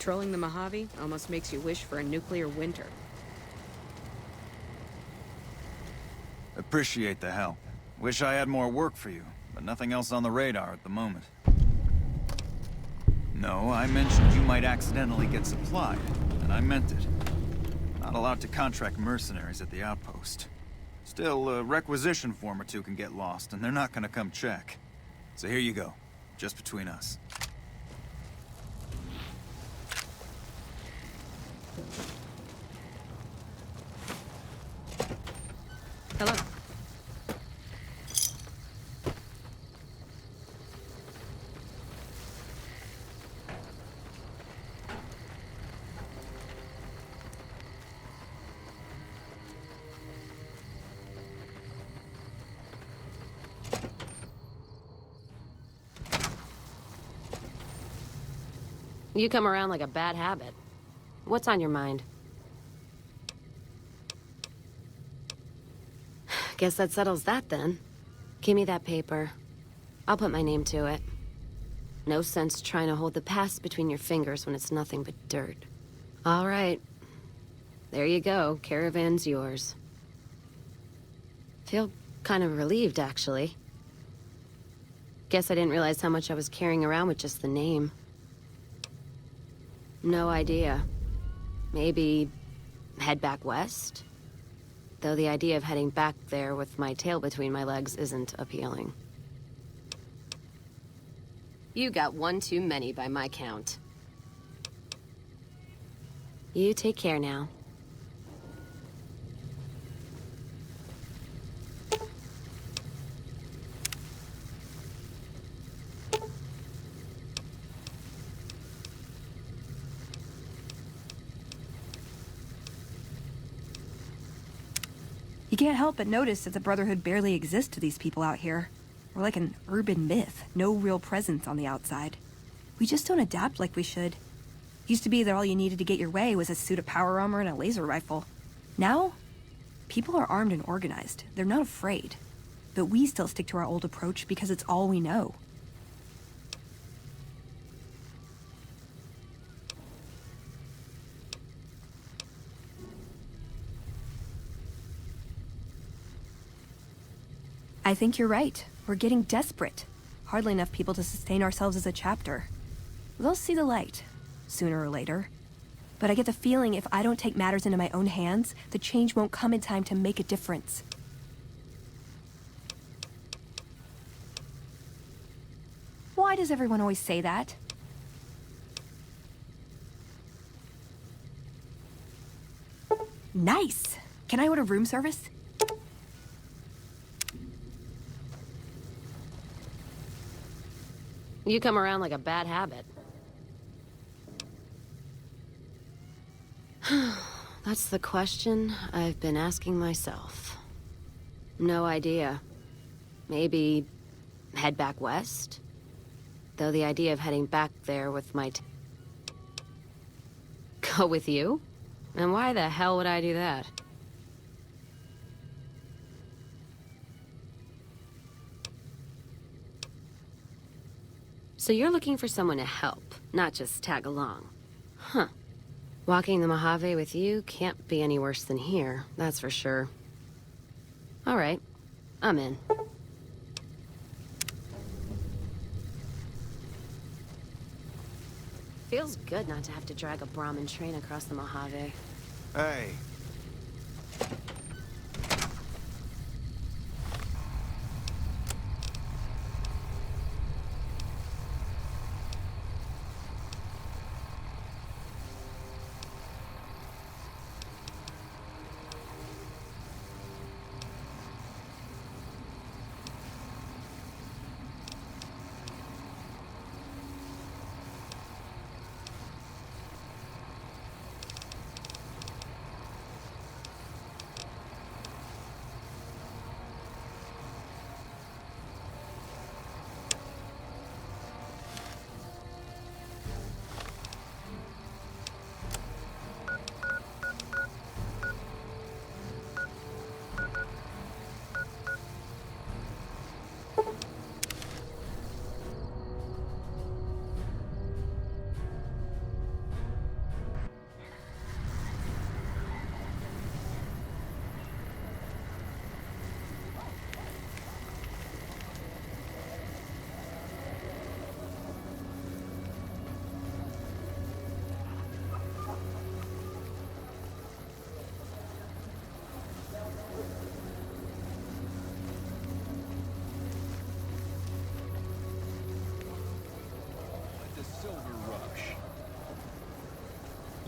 Patrolling the Mojave almost makes you wish for a nuclear winter. Appreciate the help. Wish I had more work for you, but nothing else on the radar at the moment. No, I mentioned you might accidentally get supplied, and I meant it. Not allowed to contract mercenaries at the outpost. Still, a requisition form or two can get lost, and they're not gonna come check. So here you go, just between us. Hello. You come around like a bad habit. What's on your mind? Guess that settles that then. Give me that paper. I'll put my name to it. No sense trying to hold the past between your fingers when it's nothing but dirt. All right. There you go. Caravan's yours. Feel kind of relieved, actually. Guess I didn't realize how much I was carrying around with just the name. No idea. Maybe head back west? Though the idea of heading back there with my tail between my legs isn't appealing. You got one too many by my count. You take care now. You can't help but notice that the Brotherhood barely exists to these people out here. We're like an urban myth, no real presence on the outside. We just don't adapt like we should. Used to be that all you needed to get your way was a suit of power armor and a laser rifle. Now, people are armed and organized. They're not afraid. But we still stick to our old approach because it's all we know. I think you're right. We're getting desperate. Hardly enough people to sustain ourselves as a chapter. They'll see the light, sooner or later. But I get the feeling if I don't take matters into my own hands, the change won't come in time to make a difference. Why does everyone always say that? Nice! Can I order room service? You come around like a bad habit. That's the question I've been asking myself. No idea. Maybe head back west? Though the idea of heading back there with my Go with you? And why the hell would I do that? So you're looking for someone to help, not just tag along. Huh. Walking the Mojave with you can't be any worse than here, that's for sure. All right, I'm in. Feels good not to have to drag a Brahmin train across the Mojave. Hey.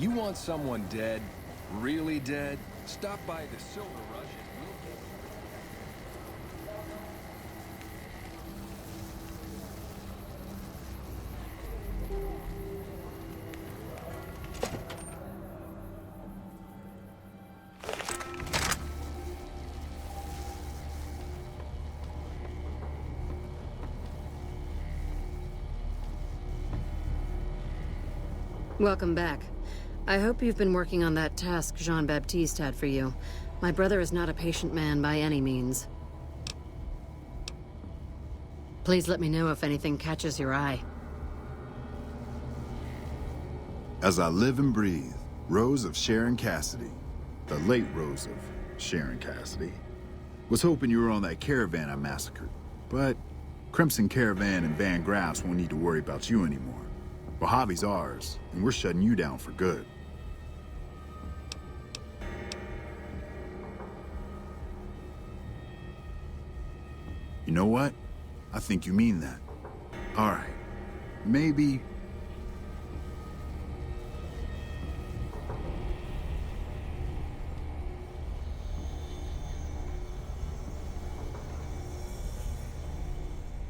You want someone dead? Really dead? Stop by the Silver Rush and we'll get... Welcome back. I hope you've been working on that task Jean-Baptiste had for you. My brother is not a patient man by any means. Please let me know if anything catches your eye. As I live and breathe, Rose of Sharon Cassidy, the late Rose of Sharon Cassidy, was hoping you were on that caravan I massacred. But Crimson Caravan and Van Graffs won't need to worry about you anymore. Mojave's ours, and we're shutting you down for good. You know what? I think you mean that. All right. Maybe...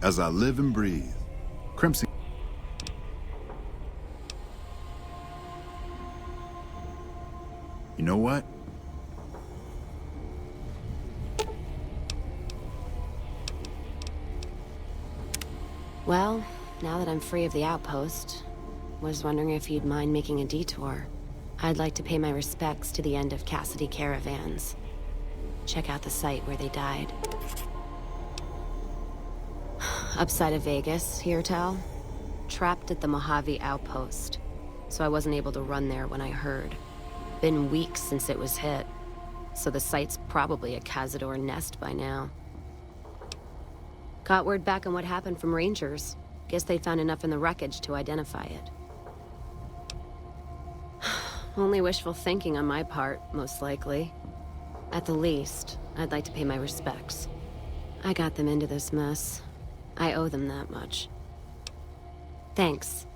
As I live and breathe, Crimson... You know what? Well, now that I'm free of the outpost, was wondering if you'd mind making a detour. I'd like to pay my respects to the end of Cassidy Caravans. Check out the site where they died. Upside of Vegas, here, Tal. Trapped at the Mojave outpost, so I wasn't able to run there when I heard. Been weeks since it was hit, so the site's probably a Cazador nest by now. Got word back on what happened from Rangers. Guess they found enough in the wreckage to identify it. Only wishful thinking on my part, most likely. At the least, I'd like to pay my respects. I got them into this mess. I owe them that much. Thanks.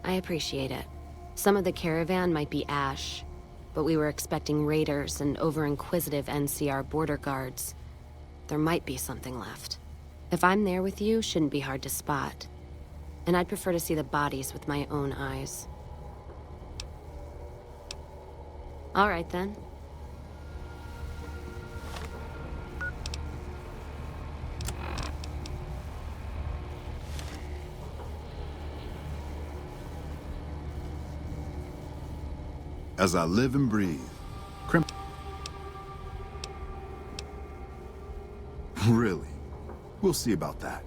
I appreciate it. Some of the caravan might be ash, but we were expecting raiders and over-inquisitive NCR border guards. There might be something left. If I'm there with you, shouldn't be hard to spot. And I'd prefer to see the bodies with my own eyes. All right, then. As I live and breathe, Really? We'll see about that.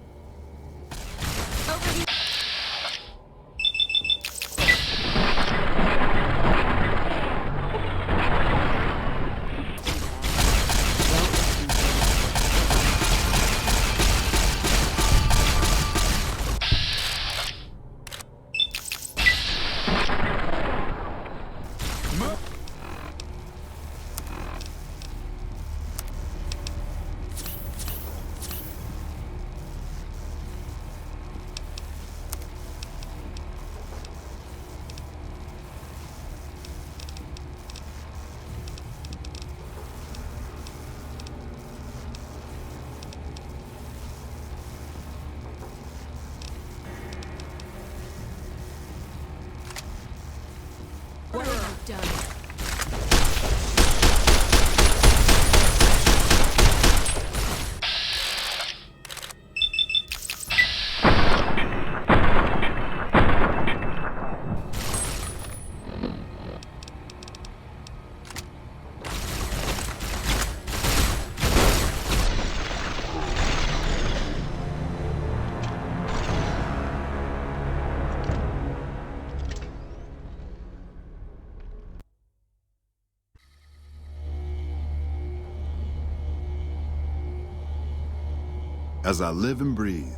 As I live and breathe,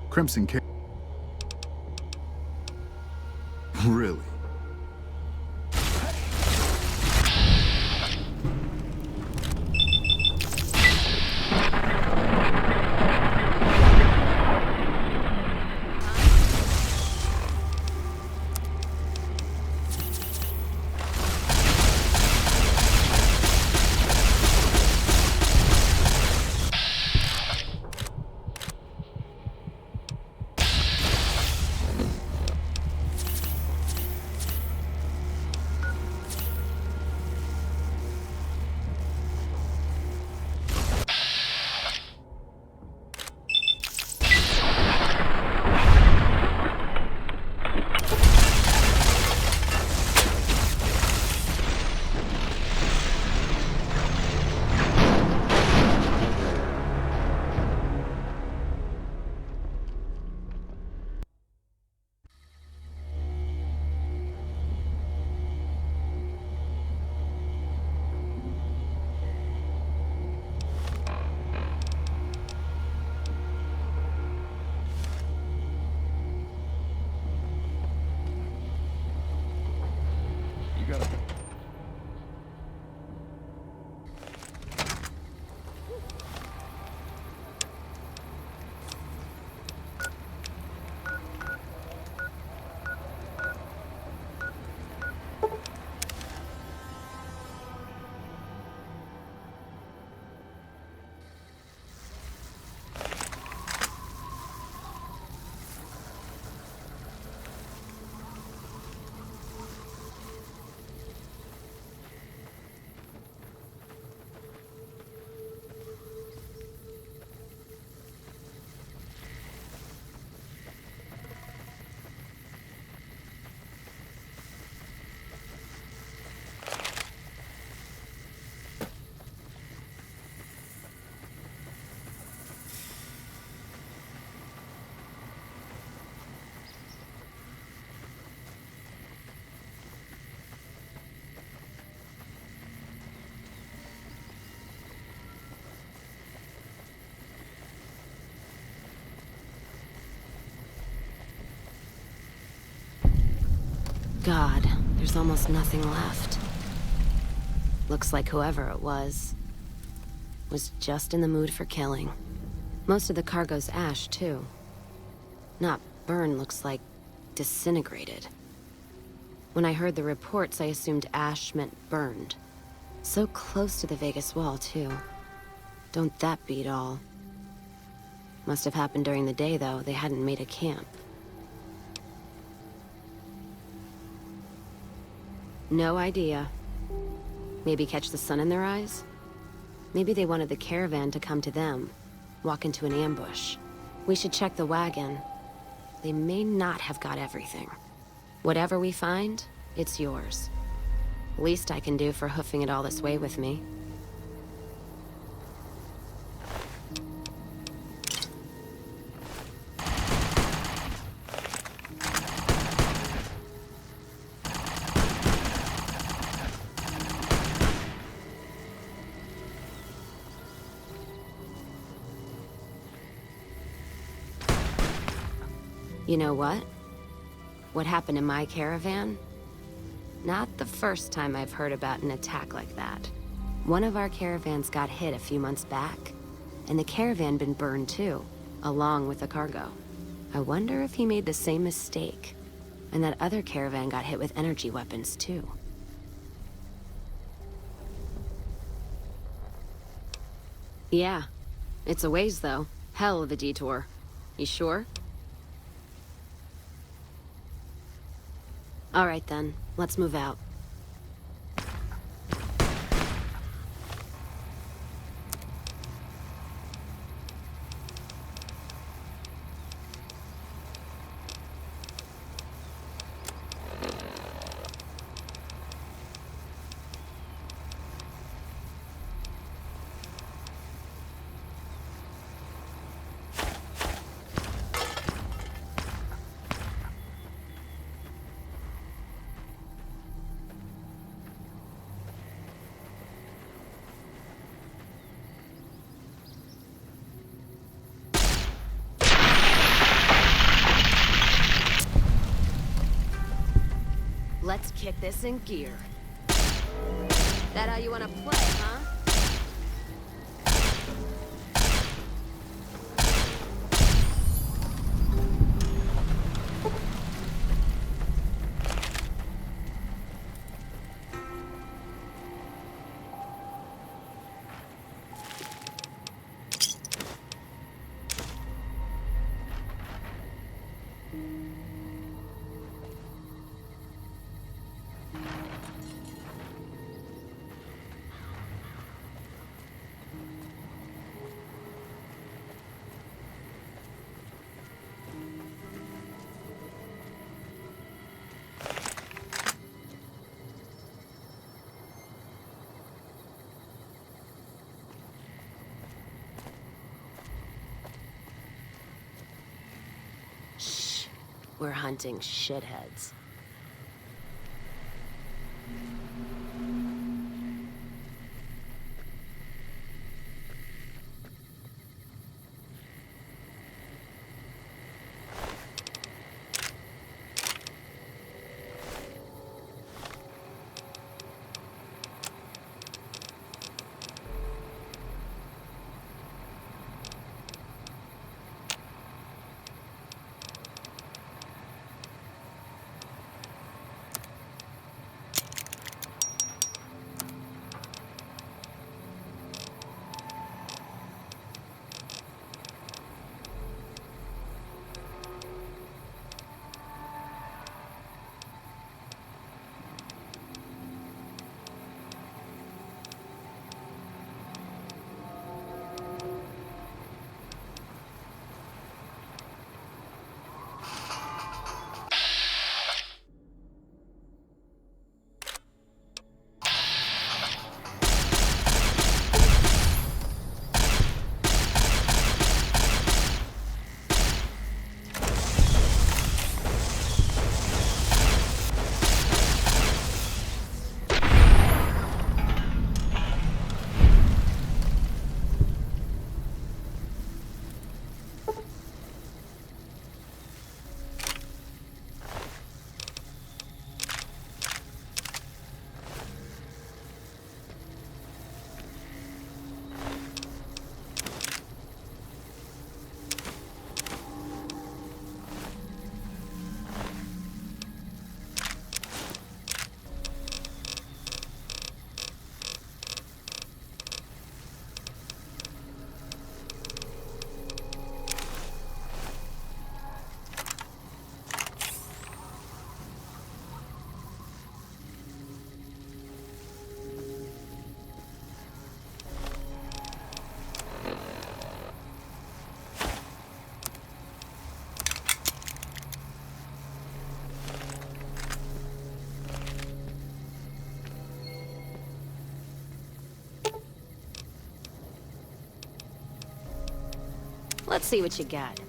Crimson Car... Really? God, there's almost nothing left. Looks like whoever it was just in the mood for killing. Most of the cargo's ash, too. Not burned, looks like disintegrated. When I heard the reports, I assumed ash meant burned. So close to the Vegas wall, too. Don't that beat all? Must have happened during the day, though. They hadn't made a camp. No idea. Maybe catch the sun in their eyes? Maybe they wanted the caravan to come to them, walk into an ambush. We should check the wagon. They may not have got everything. Whatever we find, it's yours. Least I can do for hoofing it all this way with me. You know what? What happened in my caravan? Not the first time I've heard about an attack like that. One of our caravans got hit a few months back, and the caravan been burned too, along with the cargo. I wonder if he made the same mistake, and that other caravan got hit with energy weapons too. Yeah, it's a ways though. Hell of a detour. You sure? All right then, let's move out. Let's kick this in gear. That how you wanna play, huh? We're hunting shitheads. Let's see what you got.